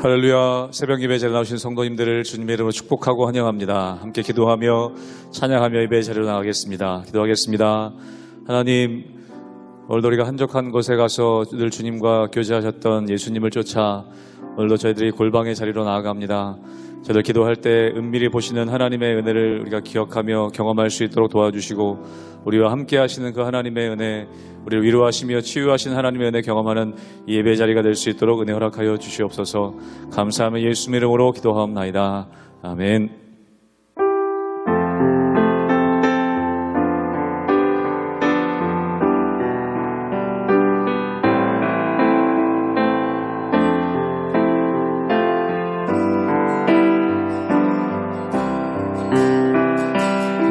할렐루야. 새벽 예배 자리에 나오신 성도님들을 주님의 이름으로 축복하고 환영합니다. 함께 기도하며 찬양하며 예배 자리로 나가겠습니다. 기도하겠습니다. 하나님, 오늘도 우리가 한적한 곳에 가서 늘 주님과 교제하셨던 예수님을 쫓아 오늘도 저희들이 골방의 자리로 나아갑니다. 저희들 기도할 때 은밀히 보시는 하나님의 은혜를 우리가 기억하며 경험할 수 있도록 도와주시고, 우리와 함께 하시는 그 하나님의 은혜, 우리를 위로하시며 치유하신 하나님의 은혜 경험하는 이 예배 자리가 될 수 있도록 은혜 허락하여 주시옵소서. 감사하며 예수님의 이름으로 기도하옵나이다. 아멘.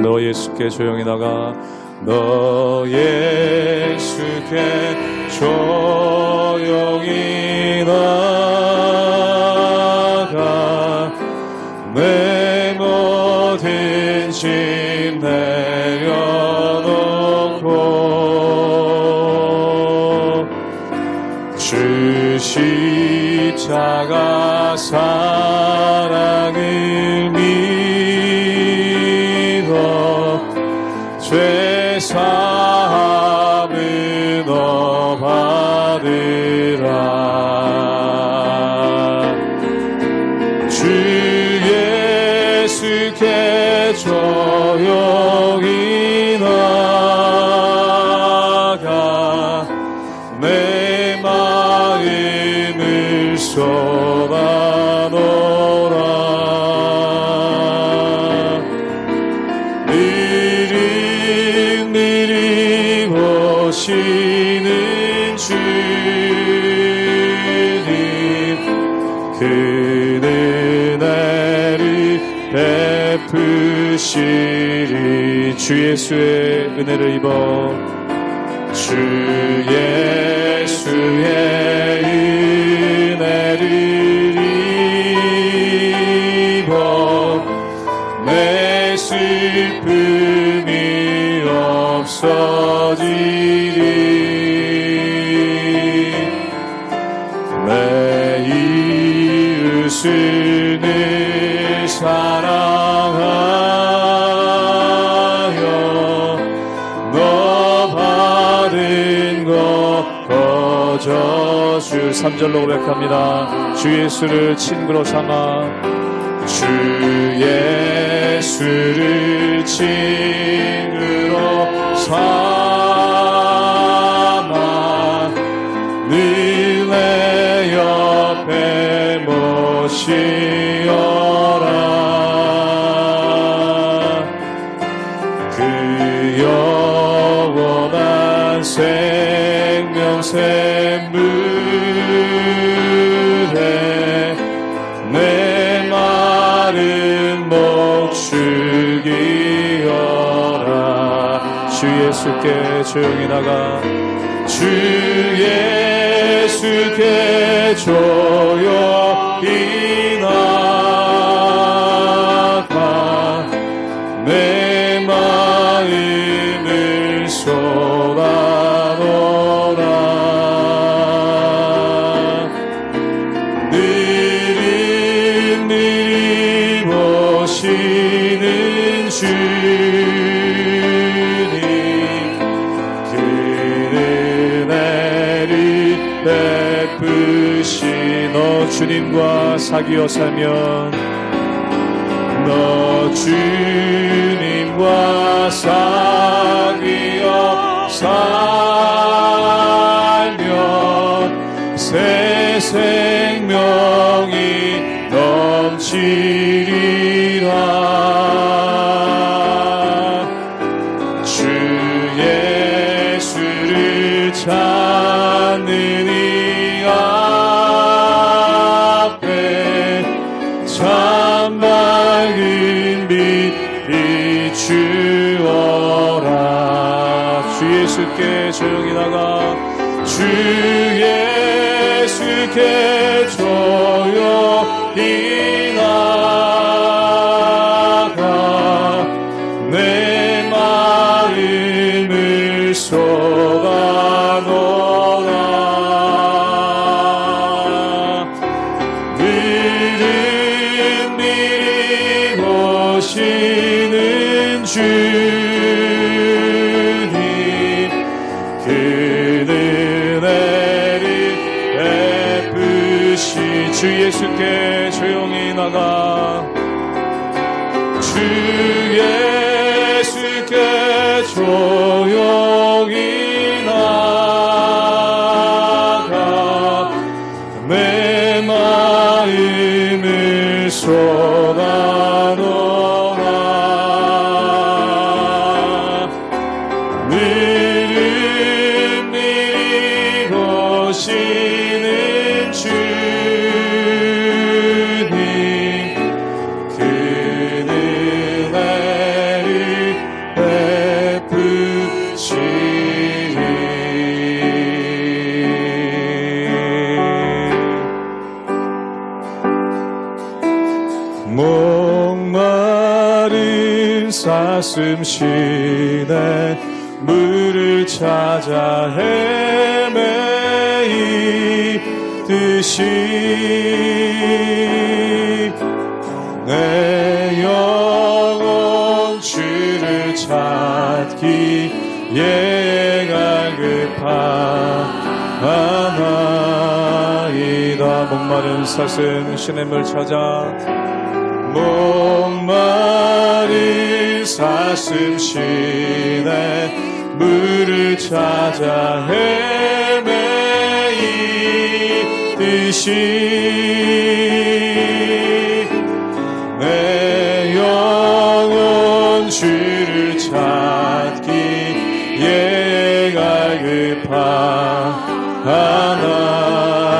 너 예수께 조용히 나가, 너 예수께 조용히 나가, 내 모든 짐 내려놓고, 주 십자가 사랑을 죄사함을 너 받으라. 주 예수께 조용히 나가, 내 마음을 쏟아놓으라. 오시는 주님, 그 은혜를 베푸시리. 주 예수의 은혜를 입어, 주 예수의 은혜를 입어, 내 슬픔이 없어지리. 내 이웃을 늘 사랑하여, 너 받은 것 거저주. 3절로 고백합니다. 주 예수를 친구로 삼아, 주 예수를 친구로 삼아, 늘 내 옆에 모시어라. 그 영원한 생명 샘물에 내 마른 목 죽이어라. 주 예수께 조용히 나가, 주 예수께 조용히 나가, 내 마음을 쏟아놓으라. 느릿느릿 오시는 주님, 그 은혜를 베푸시. 너 주님과 사귀어 살면, 너 주님과 사귀어 살면 새 생명이 넘치리라. 주 예수를 찾는 이 앞에 참 맑은 빛 비추어라. 주 예수께 조용히 나가, 주 예수께 조용히 나가, 내 마음을 쏟아놓으라. 늘 오시는 주님 그는 은혜를 베푸시 주 예수께 조용히 나가 주 예수께 조용히 나가 내 마음을 쏟아놓아 느릿느릿 오시는 주님 그는 은혜를 베푸시니 목마른 사슴 시내 물을 찾아 헤매이듯이 내 영혼 주를 찾기에 갈급하나이다 목마른 사슴 시냇물 찾아 목마른 사슴 시내 물을 찾아 헤매이듯이 내 영혼 주를 찾기에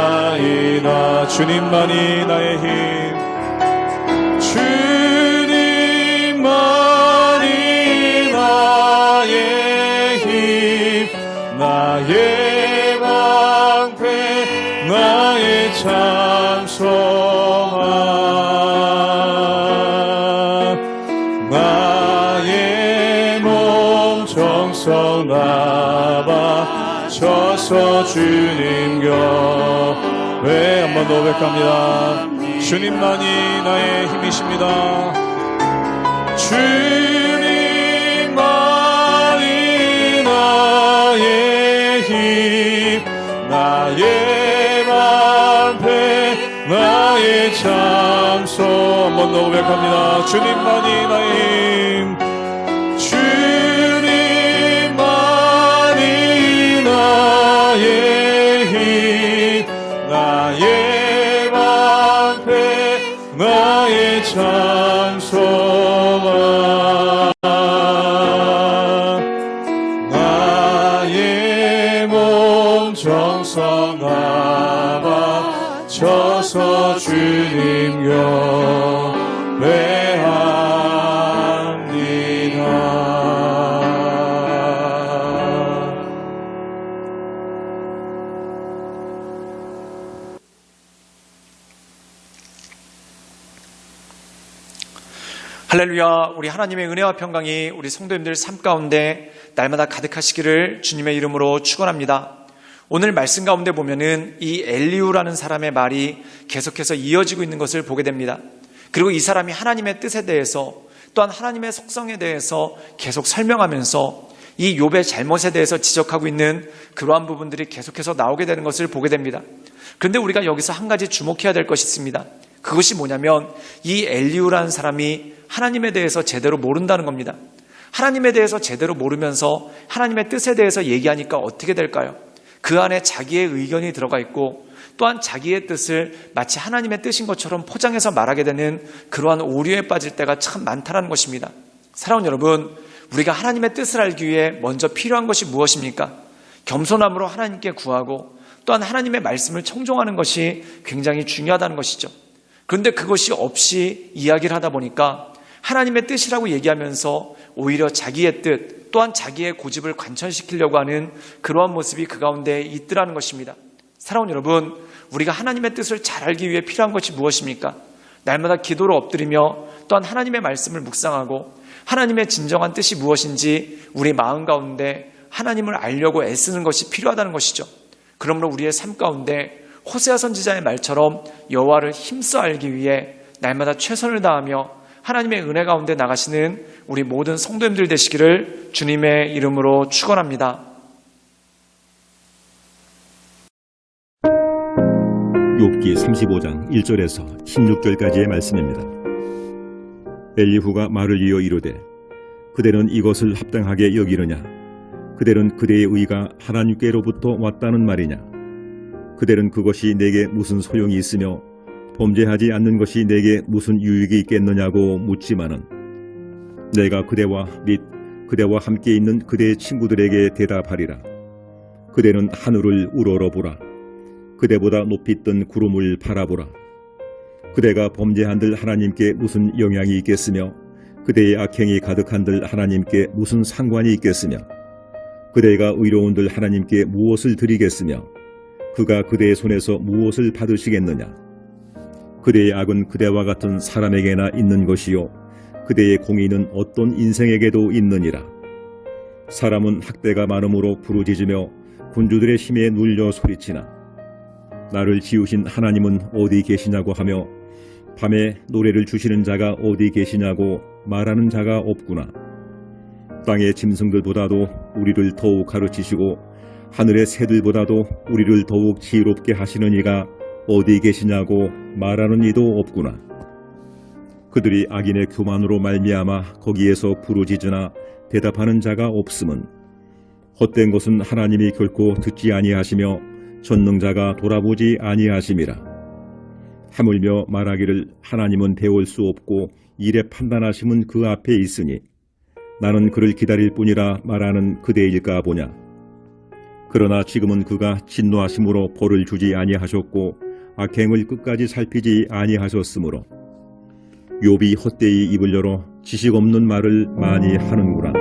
갈급하나이다 주님만이 나의 힘 주님만이 나의 힘 나의 방패 나의 참소망 나의 몸 정성 나 바쳐서 주님 곁에 한 번 더 고백합니다. 주님만이 나의 힘이십니다. 주님만이 나의 힘 나의 방패 나의 참소 한 번 더 고백합니다. 주님만이 나의 힘 주님만이 나의 힘 나의 방패 나의 참소망 나의 몸 정성 다 바쳐서 주님 경배합니다. 할렐루야. 우리 하나님의 은혜와 평강이 우리 성도님들 삶 가운데 날마다 가득하시기를 주님의 이름으로 축원합니다. 오늘 말씀 가운데 보면은 이 엘리후라는 사람의 말이 계속해서 이어지고 있는 것을 보게 됩니다. 그리고 이 사람이 하나님의 뜻에 대해서 또한 하나님의 속성에 대해서 계속 설명하면서 이 욥의 잘못에 대해서 지적하고 있는 그러한 부분들이 계속해서 나오게 되는 것을 보게 됩니다. 그런데 우리가 여기서 한 가지 주목해야 될 것이 있습니다. 그것이 뭐냐면 이 엘리후라는 사람이 하나님에 대해서 제대로 모른다는 겁니다. 하나님에 대해서 제대로 모르면서 하나님의 뜻에 대해서 얘기하니까 어떻게 될까요? 그 안에 자기의 의견이 들어가 있고 또한 자기의 뜻을 마치 하나님의 뜻인 것처럼 포장해서 말하게 되는 그러한 오류에 빠질 때가 참 많다는 것입니다. 사랑하는 여러분, 우리가 하나님의 뜻을 알기 위해 먼저 필요한 것이 무엇입니까? 겸손함으로 하나님께 구하고 또한 하나님의 말씀을 청종하는 것이 굉장히 중요하다는 것이죠. 그런데 그것이 없이 이야기를 하다 보니까 하나님의 뜻이라고 얘기하면서 오히려 자기의 뜻 또한 자기의 고집을 관철시키려고 하는 그러한 모습이 그 가운데 있더라는 것입니다. 사랑하는 여러분, 우리가 하나님의 뜻을 잘 알기 위해 필요한 것이 무엇입니까? 날마다 기도로 엎드리며 또한 하나님의 말씀을 묵상하고 하나님의 진정한 뜻이 무엇인지 우리 마음 가운데 하나님을 알려고 애쓰는 것이 필요하다는 것이죠. 그러므로 우리의 삶 가운데 호세아 선지자의 말처럼 여호와를 힘써 알기 위해 날마다 최선을 다하며 하나님의 은혜 가운데 나가시는 우리 모든 성도님들 되시기를 주님의 이름으로 축원합니다. 욥기 35장 1절에서 16절까지의 말씀입니다. 엘리후가 말을 이어 이르되 그대는 이것을 합당하게 여기느냐? 그대는 그대의 의가 하나님께로부터 왔다는 말이냐? 그대는 그것이 내게 무슨 소용이 있으며 범죄하지 않는 것이 내게 무슨 유익이 있겠느냐고 묻지만은 내가 그대와 및 그대와 함께 있는 그대의 친구들에게 대답하리라. 그대는 하늘을 우러러보라. 그대보다 높이 뜬 구름을 바라보라. 그대가 범죄한들 하나님께 무슨 영향이 있겠으며 그대의 악행이 가득한들 하나님께 무슨 상관이 있겠으며 그대가 의로운들 하나님께 무엇을 드리겠으며 그가 그대의 손에서 무엇을 받으시겠느냐? 그대의 악은 그대와 같은 사람에게나 있는 것이요 그대의 공의는 어떤 인생에게도 있느니라. 사람은 학대가 많음으로 부르짖으며 군주들의 힘에 눌려 소리치나 나를 지으신 하나님은 어디 계시냐고 하며 밤에 노래를 주시는 자가 어디 계시냐고 말하는 자가 없구나. 땅의 짐승들보다도 우리를 더욱 가르치시고 하늘의 새들보다도 우리를 더욱 지혜롭게 하시는 이가 어디 계시냐고 말하는 이도 없구나. 그들이 악인의 교만으로 말미암아 거기에서 부르짖으나 대답하는 자가 없음은 헛된 것은 하나님이 결코 듣지 아니하시며 전능자가 돌아보지 아니하심이라. 하물며 말하기를 하나님은 배울 수 없고 일에 판단하심은 그 앞에 있으니 나는 그를 기다릴 뿐이라 말하는 그대일까 보냐. 그러나 지금은 그가 진노하심으로 벌을 주지 아니하셨고 악행을 끝까지 살피지 아니하셨으므로 욥이 헛되이 입을 열어 지식 없는 말을 많이 하는구나.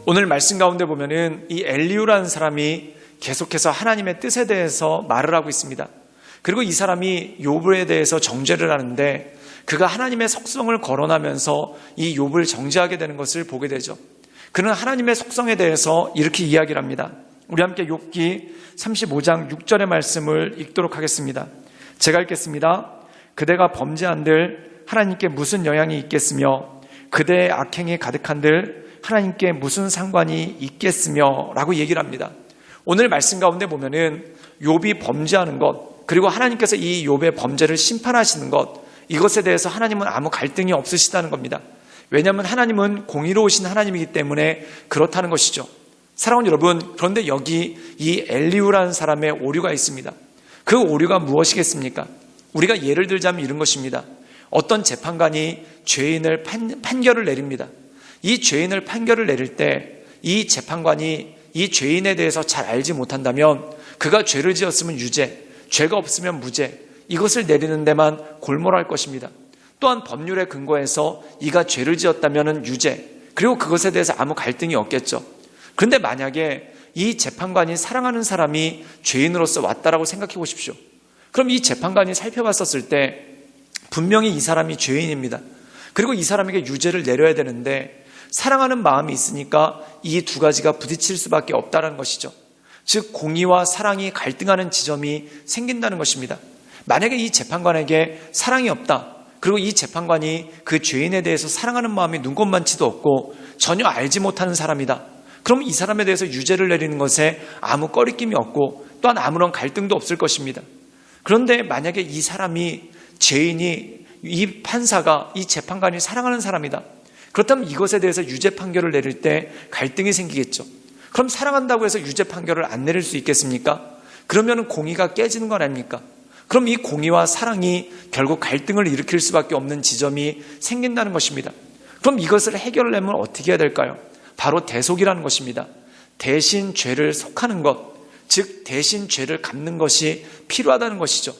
오늘 말씀 가운데 보면은 이 엘리후라는 사람이 계속해서 하나님의 뜻에 대해서 말을 하고 있습니다. 그리고 이 사람이 욥에 대해서 정죄를 하는데 그가 하나님의 속성을 거론하면서 이 욥을 정죄하게 되는 것을 보게 되죠. 그는 하나님의 속성에 대해서 이렇게 이야기를 합니다. 우리 함께 욥기 35장 6절의 말씀을 읽도록 하겠습니다. 제가 읽겠습니다. 그대가 범죄한들 하나님께 무슨 영향이 있겠으며 그대의 악행이 가득한들 하나님께 무슨 상관이 있겠으며 라고 얘기를 합니다. 오늘 말씀 가운데 보면은 욥이 범죄하는 것 그리고 하나님께서 이 욥의 범죄를 심판하시는 것 이것에 대해서 하나님은 아무 갈등이 없으시다는 겁니다. 왜냐하면 하나님은 공의로우신 하나님이기 때문에 그렇다는 것이죠. 사랑하는 여러분, 그런데 여기 이 엘리후라는 사람의 오류가 있습니다. 그 오류가 무엇이겠습니까? 우리가 예를 들자면 이런 것입니다. 어떤 재판관이 죄인을 판결을 내립니다. 이 죄인을 판결을 내릴 때 이 재판관이 이 죄인에 대해서 잘 알지 못한다면 그가 죄를 지었으면 유죄, 죄가 없으면 무죄 이것을 내리는 데만 골몰할 것입니다. 또한 법률에 근거해서 이가 죄를 지었다면 유죄 그리고 그것에 대해서 아무 갈등이 없겠죠. 그런데 만약에 이 재판관이 사랑하는 사람이 죄인으로서 왔다라고 생각해 보십시오. 그럼 이 재판관이 살펴봤었을 때 분명히 이 사람이 죄인입니다. 그리고 이 사람에게 유죄를 내려야 되는데 사랑하는 마음이 있으니까 이 두 가지가 부딪힐 수밖에 없다는 것이죠. 즉 공의와 사랑이 갈등하는 지점이 생긴다는 것입니다. 만약에 이 재판관에게 사랑이 없다. 그리고 이 재판관이 그 죄인에 대해서 사랑하는 마음이 눈꼽만치도 없고 전혀 알지 못하는 사람이다. 그럼 이 사람에 대해서 유죄를 내리는 것에 아무 꺼리낌이 없고 또한 아무런 갈등도 없을 것입니다. 그런데 만약에 이 사람이 죄인이 이 판사가 이 재판관이 사랑하는 사람이다. 그렇다면 이것에 대해서 유죄 판결을 내릴 때 갈등이 생기겠죠. 그럼 사랑한다고 해서 유죄 판결을 안 내릴 수 있겠습니까? 그러면 공의가 깨지는 건 아닙니까? 그럼 이 공의와 사랑이 결국 갈등을 일으킬 수밖에 없는 지점이 생긴다는 것입니다. 그럼 이것을 해결하려면 어떻게 해야 될까요? 바로 대속이라는 것입니다. 대신 죄를 속하는 것, 즉 대신 죄를 갚는 것이 필요하다는 것이죠.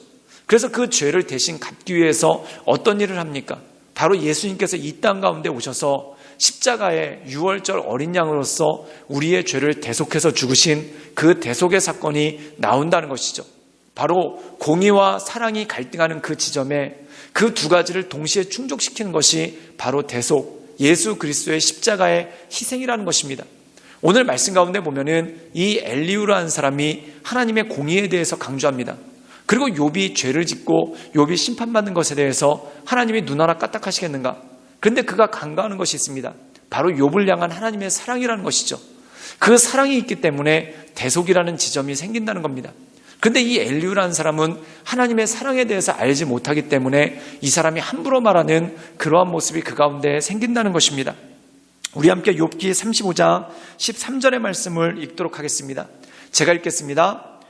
그래서 그 죄를 대신 갚기 위해서 어떤 일을 합니까? 바로 예수님께서 이 땅 가운데 오셔서 십자가의 유월절 어린 양으로서 우리의 죄를 대속해서 죽으신 그 대속의 사건이 나온다는 것이죠. 바로 공의와 사랑이 갈등하는 그 지점에 그 두 가지를 동시에 충족시키는 것이 바로 대속, 예수 그리스도의 십자가의 희생이라는 것입니다. 오늘 말씀 가운데 보면은 이 엘리후라는 사람이 하나님의 공의에 대해서 강조합니다. 그리고 욥이 죄를 짓고 욥이 심판받는 것에 대해서 하나님이 눈 하나 까딱하시겠는가? 그런데 그가 간과하는 것이 있습니다. 바로 욥을 향한 하나님의 사랑이라는 것이죠. 그 사랑이 있기 때문에 대속이라는 지점이 생긴다는 겁니다. 그런데 이 엘리후라는 사람은 하나님의 사랑에 대해서 알지 못하기 때문에 이 사람이 함부로 말하는 그러한 모습이 그 가운데 생긴다는 것입니다. 우리 함께 욥기 35장 13절의 말씀을 읽도록 하겠습니다. 제가 읽겠습니다.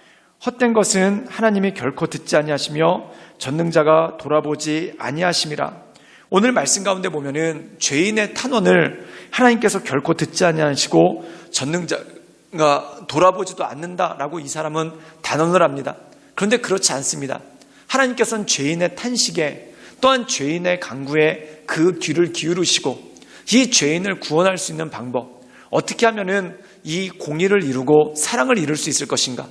헛된 것은 하나님이 결코 듣지 아니하시며 전능자가 돌아보지 아니하심이라. 오늘 말씀 가운데 보면은 죄인의 탄원을 하나님께서 결코 듣지 아니하시고 전능자가 돌아보지도 않는다라고 이 사람은 단언을 합니다. 그런데 그렇지 않습니다. 하나님께서는 죄인의 탄식에 또한 죄인의 간구에 그 귀를 기울이시고 이 죄인을 구원할 수 있는 방법, 어떻게 하면은 이 공의를 이루고 사랑을 이룰 수 있을 것인가,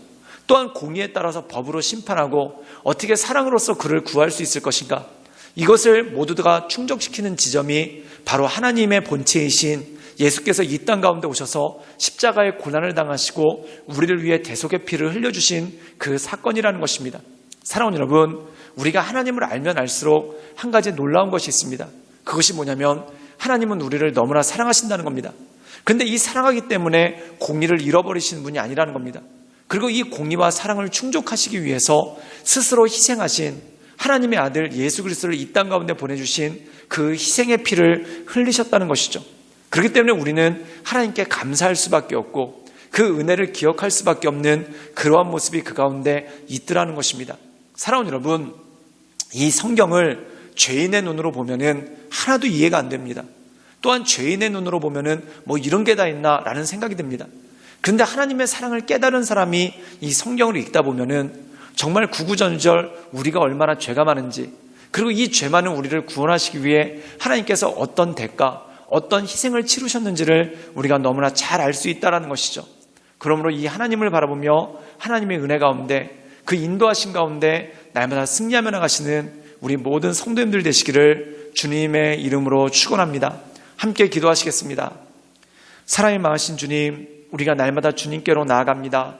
또한 공의에 따라서 법으로 심판하고 어떻게 사랑으로서 그를 구할 수 있을 것인가, 이것을 모두가 충족시키는 지점이 바로 하나님의 본체이신 예수께서 이 땅 가운데 오셔서 십자가의 고난을 당하시고 우리를 위해 대속의 피를 흘려주신 그 사건이라는 것입니다. 사랑하는 여러분, 우리가 하나님을 알면 알수록 한 가지 놀라운 것이 있습니다. 그것이 뭐냐면 하나님은 우리를 너무나 사랑하신다는 겁니다. 그런데 이 사랑하기 때문에 공의를 잃어버리시는 분이 아니라는 겁니다. 그리고 이 공의와 사랑을 충족하시기 위해서 스스로 희생하신 하나님의 아들 예수 그리스도를 이 땅 가운데 보내주신 그 희생의 피를 흘리셨다는 것이죠. 그렇기 때문에 우리는 하나님께 감사할 수밖에 없고 그 은혜를 기억할 수밖에 없는 그러한 모습이 그 가운데 있더라는 것입니다. 사랑하는 여러분, 이 성경을 죄인의 눈으로 보면은 하나도 이해가 안 됩니다. 또한 죄인의 눈으로 보면은 뭐 이런 게 다 있나라는 생각이 듭니다. 그런데 하나님의 사랑을 깨달은 사람이 이 성경을 읽다 보면은 정말 구구절절 우리가 얼마나 죄가 많은지, 그리고 이 죄 많은 우리를 구원하시기 위해 하나님께서 어떤 대가, 어떤 희생을 치르셨는지를 우리가 너무나 잘 알 수 있다는 것이죠. 그러므로 이 하나님을 바라보며 하나님의 은혜 가운데 그 인도하신 가운데 날마다 승리하며 나가시는 우리 모든 성도님들 되시기를 주님의 이름으로 축원합니다. 함께 기도하시겠습니다. 사랑이 많으신 주님, 우리가 날마다 주님께로 나아갑니다.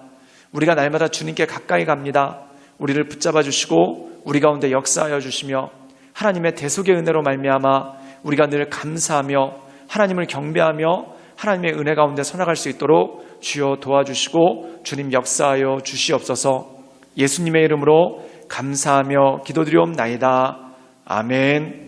우리가 날마다 주님께 가까이 갑니다. 우리를 붙잡아 주시고 우리 가운데 역사하여 주시며 하나님의 대속의 은혜로 말미암아 우리가 늘 감사하며 하나님을 경배하며 하나님의 은혜 가운데 서나갈 수 있도록 주여 도와주시고 주님 역사하여 주시옵소서. 예수님의 이름으로 감사하며 기도드리옵나이다. 아멘.